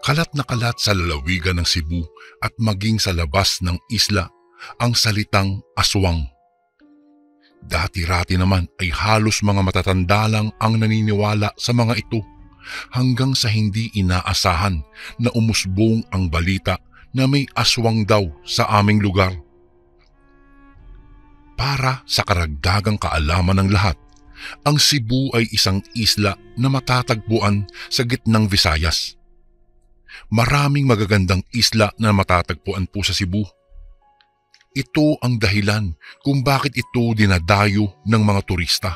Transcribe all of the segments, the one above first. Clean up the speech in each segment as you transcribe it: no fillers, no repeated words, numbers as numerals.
Kalat na kalat sa lalawigan ng Cebu at maging sa labas ng isla ang salitang aswang. Dati-rati naman ay halos mga matatanda lang ang naniniwala sa mga ito hanggang sa hindi inaasahan na umusbong ang balita na may aswang daw sa aming lugar. Para sa karagdagang kaalaman ng lahat, ang Cebu ay isang isla na matatagpuan sa gitnang Visayas. Maraming magagandang isla na matatagpuan po sa Cebu. Ito ang dahilan kung bakit ito dinadayo ng mga turista.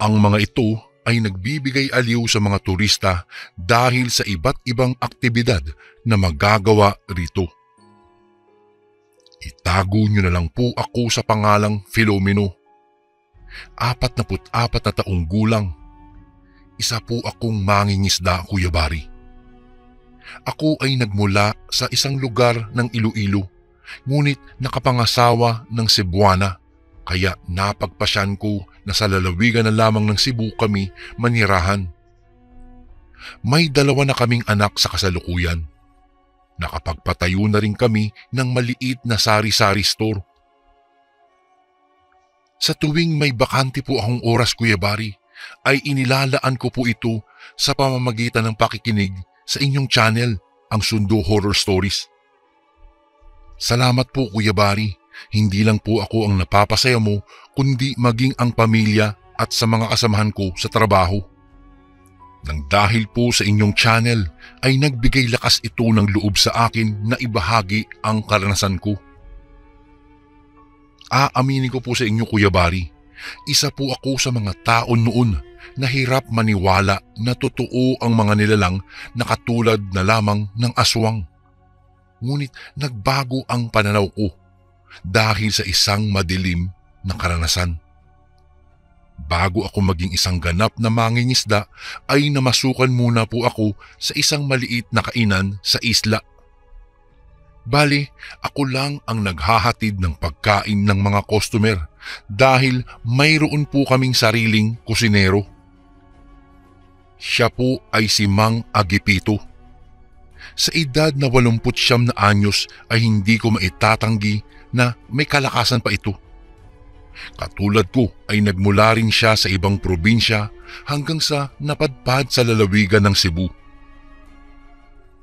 Ang mga ito ay nagbibigay aliw sa mga turista dahil sa iba't ibang aktibidad na magagawa rito. Itago niyo na lang po ako sa pangalang Filomeno. 44 na taong gulang. Isa po akong mangingisda, Kuya Bari. Ako ay nagmula sa isang lugar ng Iloilo, ngunit nakapangasawa ng Cebuana, kaya napagpasyan ko na sa lalawigan na lamang ng Cebu kami manirahan. May 2 na kaming anak sa kasalukuyan. Nakapagpatayo na rin kami ng maliit na sari-sari store. Sa tuwing may bakante po akong oras, Kuya Bari, ay inilalaan ko po ito sa pamamagitan ng pakikinig sa inyong channel, ang Sundo Horror Stories. Salamat po, Kuya Bari. Hindi lang po ako ang napapasaya mo, kundi maging ang pamilya at sa mga kasamahan ko sa trabaho. Nang dahil po sa inyong channel ay nagbigay lakas ito ng loob sa akin na ibahagi ang karanasan ko. Aaminin ko po sa inyo, Kuya Bari, isa po ako sa mga tao noon na hirap maniwala na totoo ang mga nilalang na katulad na lamang ng aswang. Ngunit nagbago ang pananaw ko dahil sa isang madilim na karanasan. Bago ako maging isang ganap na mangingisda ay namasukan muna po ako sa isang maliit na kainan sa isla. Bali, ako lang ang naghahatid ng pagkain ng mga customer dahil mayroon po kaming sariling kusinero. Siya po ay si Mang Agipito. Sa edad na 89 na anyos ay hindi ko maitatanggi na may kalakasan pa ito. Katulad ko ay nagmula rin siya sa ibang probinsya hanggang sa napadpad sa lalawigan ng Cebu.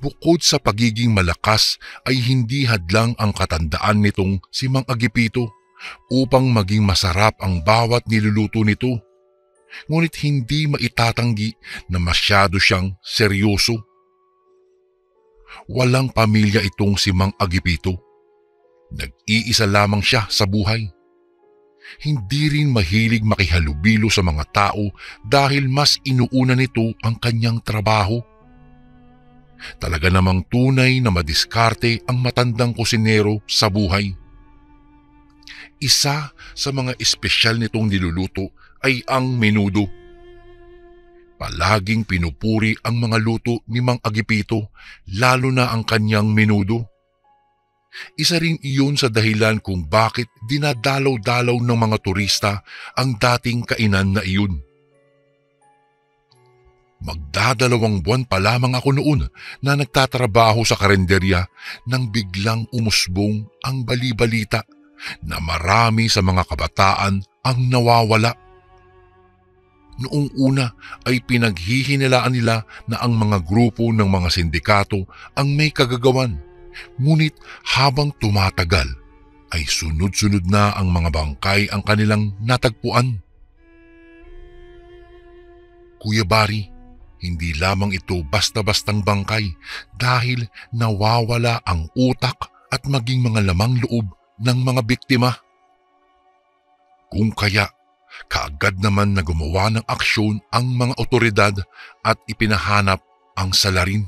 Bukod sa pagiging malakas ay hindi hadlang ang katandaan nitong si Mang Agipito upang maging masarap ang bawat niluluto nito. Ngunit hindi maitatanggi na masyado siyang seryoso. Walang pamilya itong si Mang Agipito. Nag-iisa lamang siya sa buhay. Hindi rin mahilig makihalubilo sa mga tao dahil mas inuuna nito ang kanyang trabaho. Talaga namang tunay na madiskarte ang matandang kusinero sa buhay. Isa sa mga espesyal nitong niluluto ay ang menudo. Palaging pinupuri ang mga luto ni Mang Agipito, lalo na ang kanyang menudo. Isa rin iyon sa dahilan kung bakit dinadalaw-dalaw ng mga turista ang dating kainan na iyon. Magdadalawang buwan pa lamang ako noon na nagtatrabaho sa karenderya nang biglang umusbong ang bali-balita na marami sa mga kabataan ang nawawala. Noong una ay pinaghihinilaan nila na ang mga grupo ng mga sindikato ang may kagagawan, ngunit habang tumatagal ay sunod-sunod na ang mga bangkay ang kanilang natagpuan. Kuya Bari, hindi lamang ito basta-bastang bangkay dahil nawawala ang utak at maging mga lamang loob ng mga biktima. Kung kaya, kaagad naman na gumawa ng aksyon ang mga otoridad at ipinahanap ang salarin.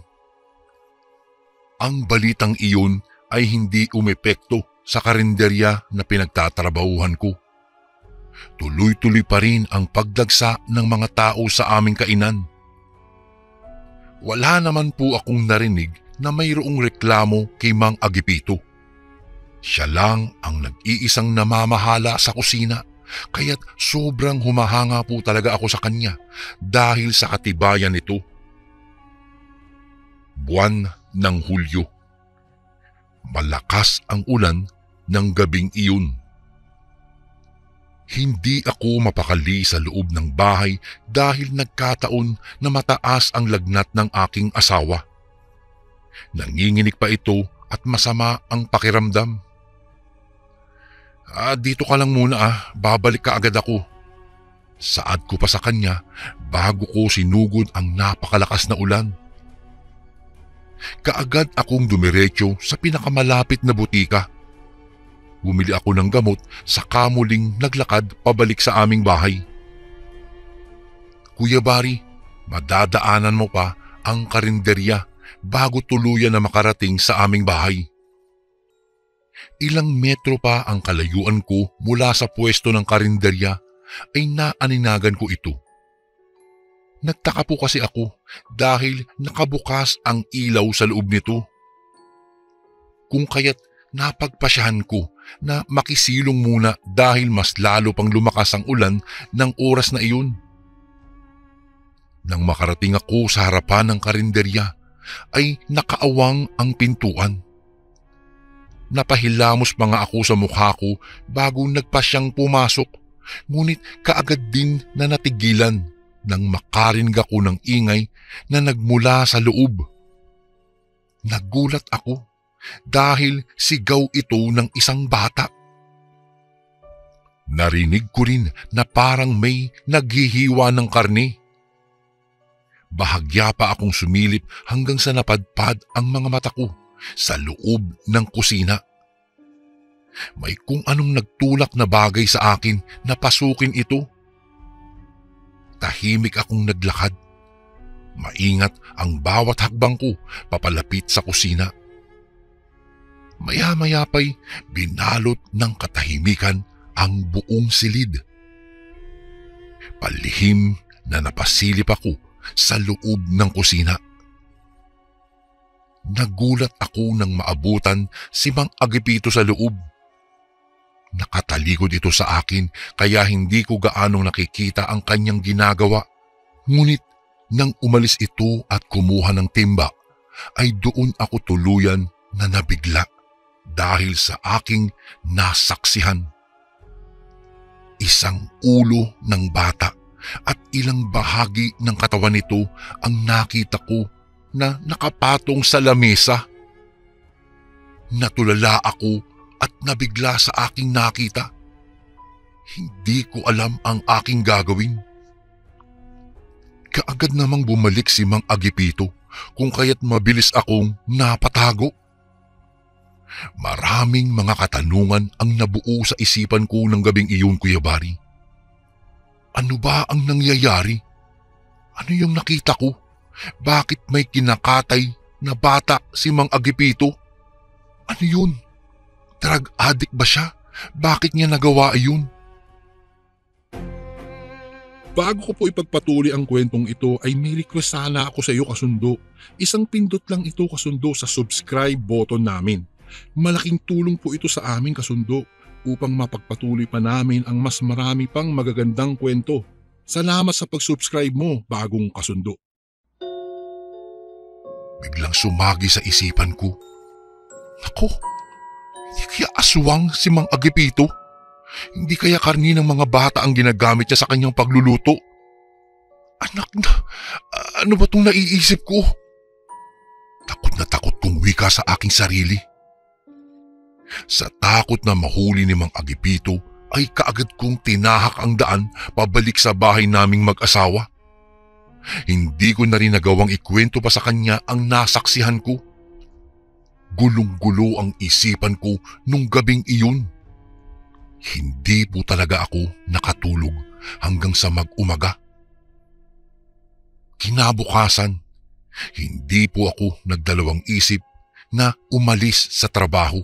Ang balitang iyon ay hindi umepekto sa karinderya na pinagtatrabahuhan ko. Tuloy-tuloy pa rin ang pagdagsa ng mga tao sa aming kainan. Wala naman po akong narinig na mayroong reklamo kay Mang Agipito. Siya lang ang nag-iisang namamahala sa kusina, kaya't sobrang humahanga po talaga ako sa kanya dahil sa katibayan nito. Buwan ng Hulyo. Malakas ang ulan ng gabing iyon. Hindi ako mapakali sa loob ng bahay dahil nagkataon na mataas ang lagnat ng aking asawa. Nanginginig pa ito at masama ang pakiramdam. Dito ka lang muna babalik ka agad ako. Saad ko pa sa kanya bago ko sinugod ang napakalakas na ulan. Kaagad akong dumiretso sa pinakamalapit na butika. Bumili ako ng gamot saka muling naglakad pabalik sa aming bahay. Kuya Bari, madadaanan mo pa ang karinderya bago tuluyan na makarating sa aming bahay. Ilang metro pa ang kalayuan ko mula sa pwesto ng karinderya ay naaninagan ko ito. Nagtaka po kasi ako dahil nakabukas ang ilaw sa loob nito. Kung kaya't napagpasyahan ko na makisilong muna dahil mas lalo pang lumakas ang ulan ng oras na iyon. Nang makarating ako sa harapan ng karinderya ay nakaawang ang pintuan. Napahilamos pa nga ako sa mukha ko bago nagpasyang pumasok, ngunit kaagad din na natigilan nang makarinig ako ng ingay na nagmula sa loob. Nagulat ako dahil sigaw ito ng isang bata. Narinig ko rin na parang may naghihiwa ng karne. Bahagya pa akong sumilip hanggang sa napadpad ang mga mata ko sa loob ng kusina. May kung anong nagtulak na bagay sa akin na pasukin ito. Tahimik akong naglakad. Maingat ang bawat hakbang ko papalapit sa kusina. Maya-maya pa'y binalot ng katahimikan ang buong silid. Palihim na napasilip ako sa loob ng kusina. Nagulat ako nang maabutan si Mang Agipito sa loob. Nakatalikod ito sa akin kaya hindi ko gaanong nakikita ang kanyang ginagawa. Ngunit nang umalis ito at kumuha ng timba, ay doon ako tuluyan na nabigla dahil sa aking nasaksihan. Isang ulo ng bata at ilang bahagi ng katawan nito ang nakita ko na nakapatong sa lamesa. Natulala ako at nabigla sa aking nakita. Hindi ko alam ang aking gagawin. Kaagad namang bumalik si Mang Agipito kung kaya't mabilis akong napatago. Maraming mga katanungan ang nabuo sa isipan ko ng gabing iyon, Kuya Bari. Ano ba ang nangyayari? Ano yung nakita ko? Bakit may kinakatay na bata si Mang Agipito? Ano yun? Drug addict ba siya? Bakit niya nagawa iyon? Bago ko po ipagpatuloy ang kwentong ito ay may request sana ako sa iyo, kasundo. Isang pindot lang ito, kasundo, sa subscribe button namin. Malaking tulong po ito sa amin, kasundo, upang mapagpatuloy pa namin ang mas marami pang magagandang kwento. Salamat sa pag-subscribe mo, bagong kasundo. Biglang sumagi sa isipan ko. Naku, hindi kaya aswang si Mang Agipito? Hindi kaya karni ng mga bata ang ginagamit niya sa kanyang pagluluto? Anak na, ano ba itong naiisip ko? Takot na takot kong wika sa aking sarili. Sa takot na mahuli ni Mang Agipito ay kaagad kong tinahak ang daan pabalik sa bahay naming mag-asawa. Hindi ko na rin nagawang ikwento pa sa kanya ang nasaksihan ko. Gulong-gulo ang isipan ko nung gabing iyon. Hindi po talaga ako nakatulog hanggang sa mag-umaga. Kinabukasan, hindi po ako nagdalawang isip na umalis sa trabaho.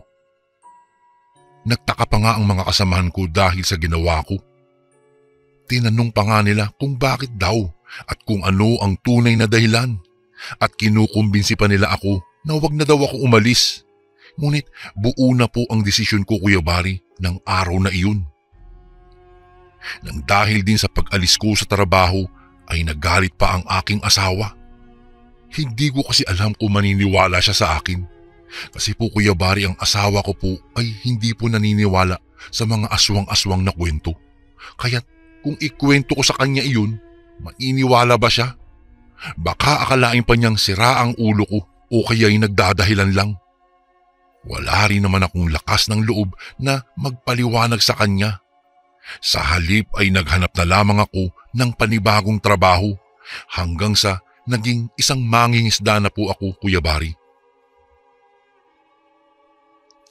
Nagtaka pa nga ang mga kasamahan ko dahil sa ginawa ko. Tinanong pa nga nila kung bakit daw at kung ano ang tunay na dahilan, at kinukumbinsi pa nila ako na wag na daw ako umalis. Ngunit buo na po ang desisyon ko, Kuya Bari, ng araw na iyon. Nang dahil din sa pag-alis ko sa trabaho ay nagalit pa ang aking asawa. Hindi ko kasi alam kung maniniwala siya sa akin. Kasi po Kuya Bari, ang asawa ko po ay hindi po naniniwala sa mga aswang-aswang na kwento. Kaya kung ikwento ko sa kanya iyon, maniniwala ba siya? Baka akalain pa niyang sira ang ulo ko o kaya'y nagdadahilan lang. Wala rin naman akong lakas ng loob na magpaliwanag sa kanya. Sa halip ay naghanap na lamang ako ng panibagong trabaho hanggang sa naging isang mangingisda na po ako, Kuya Bari.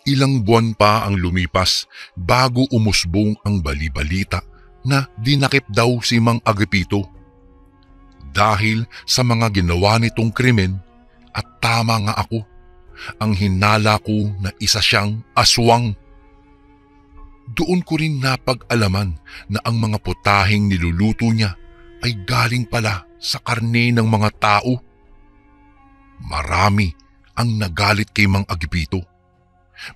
Ilang buwan pa ang lumipas bago umusbong ang balibalita na dinakip daw si Mang Agapito. Dahil sa mga ginawa nitong krimen at tama nga ako, ang hinala ko na isa siyang aswang. Doon ko rin napag-alaman na ang mga putahing niluluto niya ay galing pala sa karne ng mga tao. Marami ang nagalit kay Mang Agapito.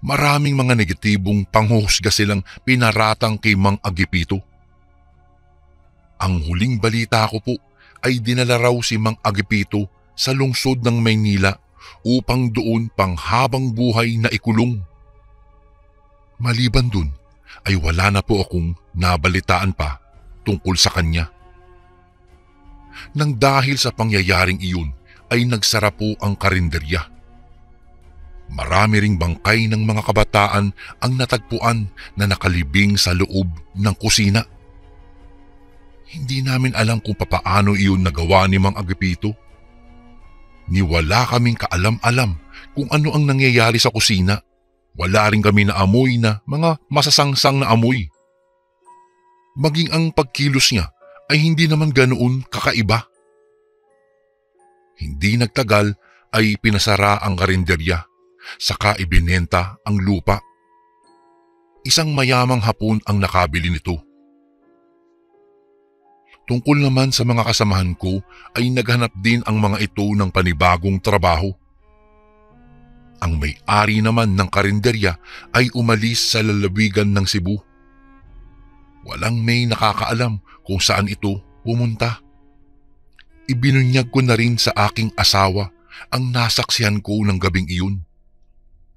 Maraming mga negatibong panghuhusga silang pinaratang kay Mang Agapito. Ang huling balita ko po ay dinala raw si Mang Agapito sa lungsod ng Maynila upang doon panghabang buhay na ikulong. Maliban dun ay wala na po akong nabalitaan pa tungkol sa kanya. Nang dahil sa pangyayaring iyon ay nagsara po ang karinderya. Marami ring bangkay ng mga kabataan ang natagpuan na nakalibing sa loob ng kusina. Hindi namin alam kung papaano iyon nagawa ni Mang Agapito. Ni wala kaming kaalam-alam kung ano ang nangyayari sa kusina. Wala rin kami na amoy na mga masasangsang na amoy. Maging ang pagkilos niya ay hindi naman ganoon kakaiba. Hindi nagtagal ay pinasara ang karinderya, saka ibinenta ang lupa. Isang mayamang Hapon ang nakabili nito. Tungkol naman sa mga kasamahan ko ay naghanap din ang mga ito ng panibagong trabaho. Ang may-ari naman ng karinderya ay umalis sa lalawigan ng Cebu. Walang may nakakaalam kung saan ito pumunta. Ibinunyag ko na rin sa aking asawa ang nasaksihan ko ng gabing iyon.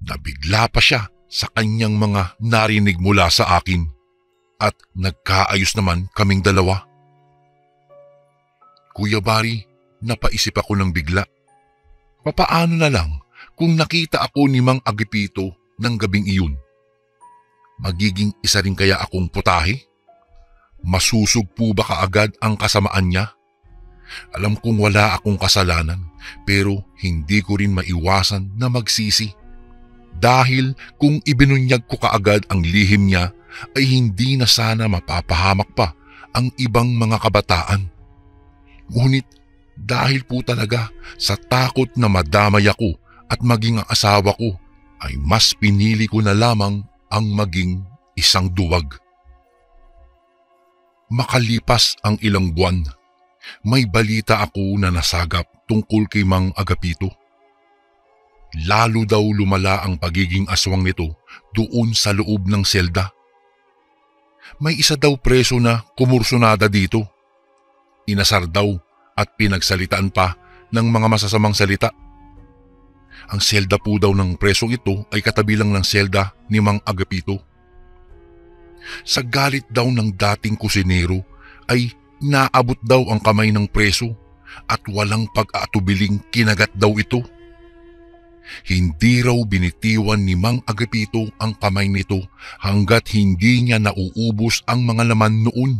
Nabigla pa siya sa kanyang mga narinig mula sa akin at nagkaayos naman kaming dalawa. Kuya Bari, napaisip ako ng bigla. Papaano na lang kung nakita ako ni Mang Agapito ng gabing iyon? Magiging isa rin kaya akong putahe? Masusog po ba kaagad ang kasamaan niya? Alam kong wala akong kasalanan pero hindi ko rin maiwasan na magsisi. Dahil kung ibinunyag ko kaagad ang lihim niya ay hindi na sana mapapahamak pa ang ibang mga kabataan. Ngunit dahil po talaga sa takot na madamay ako at maging ang asawa ko ay mas pinili ko na lamang ang maging isang duwag. Makalipas ang ilang buwan, may balita ako na nasagap tungkol kay Mang Agapito. Lalo daw lumala ang pagiging aswang nito doon sa loob ng selda. May isa daw preso na kumursunada dito. Inasar daw at pinagsalitaan pa ng mga masasamang salita. Ang selda po daw ng presong ito ay katabi lang ng selda ni Mang Agapito. Sa galit daw ng dating kusinero ay naabot daw ang kamay ng preso at walang pag-aatubiling kinagat daw ito. Hindi raw binitiwan ni Mang Agapito ang kamay nito hanggat hindi niya nauubos ang mga laman noon.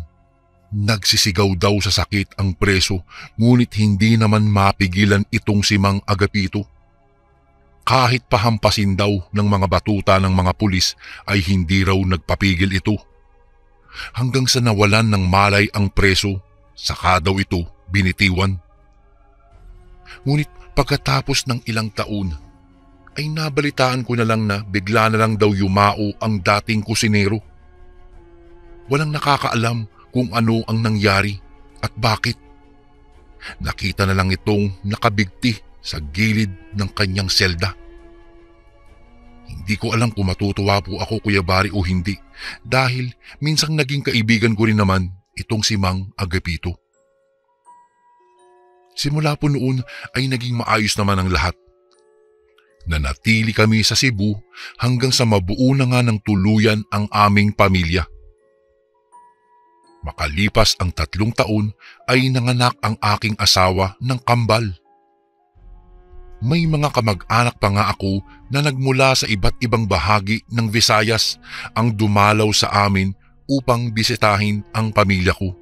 Nagsisigaw daw sa sakit ang preso ngunit hindi naman mapigilan itong si Mang Agapito. Kahit pahampasin daw ng mga batuta ng mga pulis ay hindi raw nagpapigil ito. Hanggang sa nawalan ng malay ang preso, saka daw ito binitiwan. Ngunit pagkatapos ng ilang taon, ay nabalitaan ko na lang na bigla na lang daw yumao ang dating kusinero. Walang nakakaalam kung ano ang nangyari at bakit. Nakita na lang itong nakabigti sa gilid ng kanyang selda. Hindi ko alam kung matutuwa po ako, Kuya Bari, o hindi dahil minsang naging kaibigan ko rin naman itong si Mang Agapito. Simula po noon ay naging maayos naman ang lahat. Nanatili kami sa Cebu hanggang sa mabuo na nga ng tuluyan ang aming pamilya. Makalipas ang 3 taon ay nanganak ang aking asawa ng kambal. May mga kamag-anak pa nga ako na nagmula sa iba't ibang bahagi ng Visayas ang dumalaw sa amin upang bisitahin ang pamilya ko.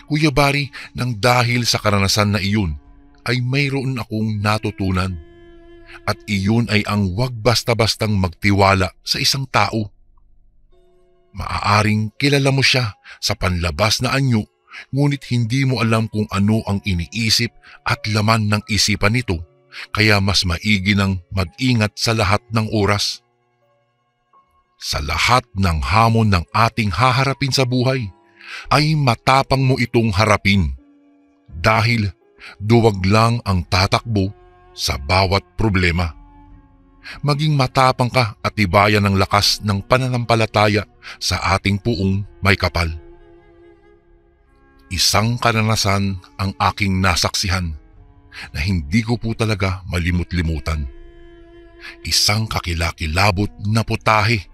Kuya Bari, nang dahil sa karanasan na iyon ay mayroon akong natutunan. At iyon ay ang huwag basta-bastang magtiwala sa isang tao. Maaaring kilala mo siya sa panlabas na anyo, ngunit hindi mo alam kung ano ang iniisip at laman ng isipan nito, kaya mas maigi nang mag-ingat sa lahat ng oras. Sa lahat ng hamon ng ating haharapin sa buhay, ay matapang mo itong harapin dahil duwag lang ang tatakbo sa bawat problema. Maging matapang ka at tibayan ng lakas ng pananampalataya sa ating puong may kapal. Isang karanasan ang aking nasaksihan na hindi ko po talaga malimut-limutan. Isang kakilakilabot na putahe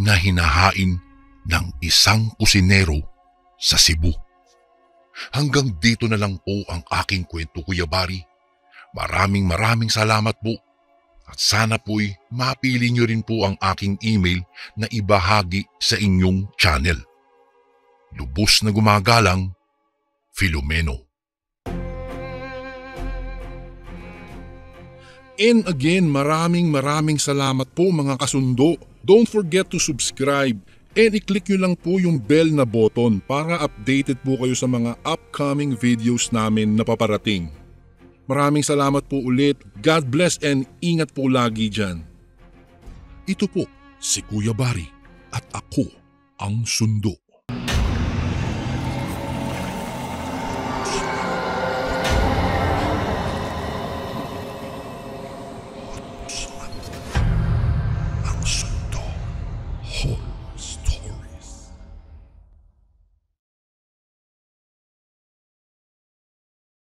na hinahain ng isang kusinero sa Cebu. Hanggang dito na lang po ang aking kwento, Kuya Bari. Maraming salamat po. At sana po'y mapili nyo rin po ang aking email na ibahagi sa inyong channel. Lubos na gumagalang, Filomeno. And again, maraming salamat po mga kasundo. Don't forget to subscribe and i-click nyo lang po yung bell na button para updated po kayo sa mga upcoming videos namin na paparating. Maraming salamat po ulit. God bless and ingat po lagi dyan. Ito po si Kuya Bari at ako ang Sundo.